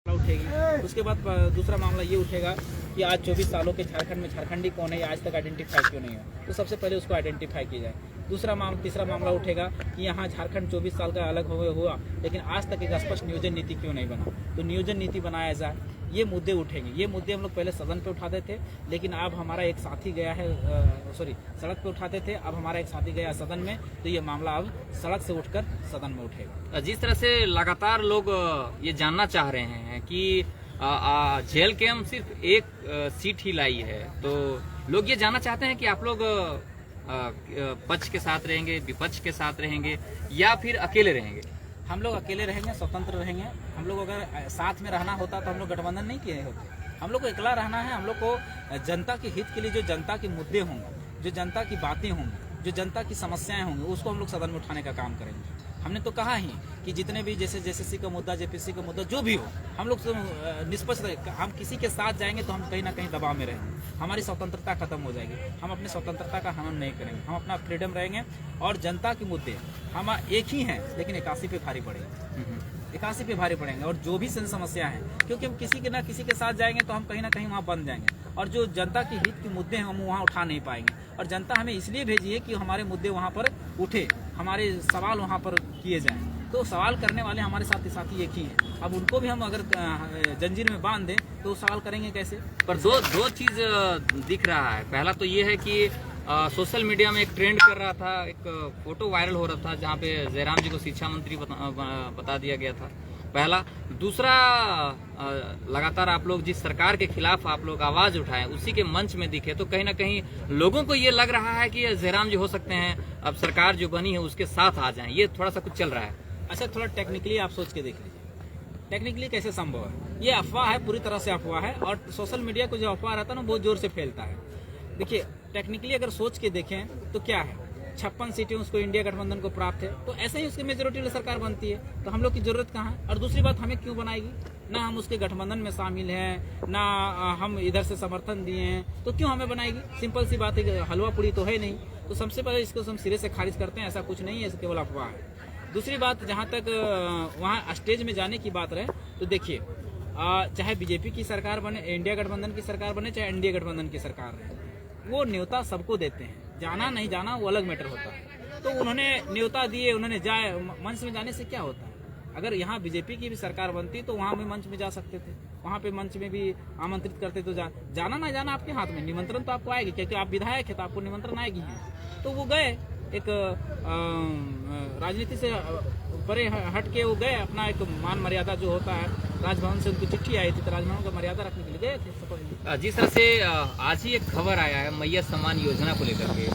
उठेगी। उसके बाद दूसरा मामला ये उठेगा कि आज 24 सालों के झारखंड में झारखंडी कौन है, आज तक आइडेंटिफाई क्यों नहीं है, तो सबसे पहले उसको आइडेंटिफाई किया जाए। तीसरा मामला उठेगा कि यहाँ झारखंड 24 साल का अलग हुआ लेकिन आज तक एक स्पष्ट नियोजन नीति क्यों नहीं बना, तो नियोजन नीति बनाया जाए। ये मुद्दे उठेंगे। ये मुद्दे हम लोग पहले सदन पे उठाते थे, लेकिन अब हमारा एक साथी गया है सड़क पे उठाते थे, अब हमारा एक साथी गया सदन में, तो ये मामला अब सड़क से उठकर सदन में उठेगा। जिस तरह से लगातार लोग ये जानना चाह रहे हैं कि जेल के हम सिर्फ एक सीट ही लाई है, तो लोग ये जानना चाहते हैं कि आप लोग पक्ष के साथ रहेंगे, विपक्ष के साथ रहेंगे या फिर अकेले रहेंगे? हम लोग अकेले रहेंगे, स्वतंत्र रहेंगे। हम लोग अगर साथ में रहना होता तो हम लोग गठबंधन नहीं किए होते। हम लोग को अकेला रहना है। हम लोग को जनता के हित के लिए जो जनता के मुद्दे होंगे, जो जनता की बातें होंगी, जो जनता की समस्याएं होंगी, उसको हम लोग सदन में उठाने का काम करेंगे। हमने तो कहा ही कि जितने भी जैसे जेएसएससी का मुद्दा, जेपीएससी का मुद्दा, जो भी हो, हम लोग निष्पक्ष हम किसी के साथ जाएंगे तो हम कहीं ना कहीं दबाव में रहेंगे, हमारी स्वतंत्रता खत्म हो जाएगी। हम अपनी स्वतंत्रता का हनन नहीं करेंगे, हम अपना फ्रीडम रहेंगे। और जनता के मुद्दे हम एक ही हैं, लेकिन 81 पे भारी पड़ेंगे, 81 पे भारी पड़ेंगे। और जो भी समस्या है, क्योंकि हम किसी के ना किसी के साथ जाएंगे तो हम कहीं ना कहीं वहाँ बन जाएंगे, और जो जनता के हित के मुद्दे हैं हम वहाँ उठा नहीं पाएंगे। और जनता हमें इसलिए भेजी है कि हमारे मुद्दे वहाँ पर उठे, हमारे सवाल वहाँ पर किए जाएं। तो सवाल करने वाले हमारे साथी एक ही हैं। अब उनको भी हम अगर जंजीर में बांध दें तो सवाल करेंगे कैसे? पर दो चीज दिख रहा है। पहला तो ये है कि सोशल मीडिया में एक ट्रेंड कर रहा था, एक फोटो वायरल हो रहा था जहाँ पे जयराम जी को शिक्षा मंत्री बता दिया गया था, पहला। दूसरा, लगातार आप लोग जिस सरकार के खिलाफ आप लोग आवाज उठाएं, उसी के मंच में दिखे, तो कहीं ना कहीं लोगों को ये लग रहा है कि जयराम जी हो सकते हैं अब सरकार जो बनी है उसके साथ आ जाएं। ये थोड़ा सा कुछ चल रहा है। अच्छा, थोड़ा टेक्निकली आप सोच के देख लीजिए, टेक्निकली कैसे संभव है? ये अफवाह है, पूरी तरह से अफवाह है। और सोशल मीडिया को जो अफवाह रहता है ना, बहुत जोर से फैलता है। देखिए, टेक्निकली अगर सोच के देखें तो क्या है, 56 सीटें उसको इंडिया गठबंधन को प्राप्त है, तो ऐसे ही उसकी मेजोरिटी वाली सरकार बनती है, तो हम लोग की जरूरत कहाँ है? और दूसरी बात, हमें क्यों बनाएगी? ना हम उसके गठबंधन में शामिल हैं, ना हम इधर से समर्थन दिए हैं, तो क्यों हमें बनाएगी? सिंपल सी बात है, हलवा पूड़ी तो है नहीं। तो सबसे पहले इसको हम सिरे से खारिज करते हैं, ऐसा कुछ नहीं है, केवल अफवाह है। दूसरी बात, जहाँ तक वहाँ स्टेज में जाने की बात रहे, तो देखिए, चाहे बीजेपी की सरकार बने, इंडिया गठबंधन की सरकार बने, चाहे एनडीए गठबंधन की सरकार रहे, वो न्योता सबको देते हैं। जाना नहीं जाना वो अलग मैटर होता है। तो उन्होंने न्योता दिए, उन्होंने जाए, मंच में जाने से क्या होता है? अगर यहाँ बीजेपी की भी सरकार बनती तो वहाँ भी मंच में जा सकते थे, वहाँ पे मंच में भी आमंत्रित करते, तो जाना ना जाना आपके हाथ में, निमंत्रण तो आपको आएगी, क्योंकि आप विधायक है तो आपको निमंत्रण आएगी है। तो वो गए, एक राजनीति से परे हट के वो गए, अपना एक मान मर्यादा जो होता है, राजभवन से उनकी चिट्ठी आई थी तो राजभवन का मर्यादा रखने के लिए गए थे। जिस तरह से आज ही एक खबर आया है मैया सम्मान योजना को लेकर के,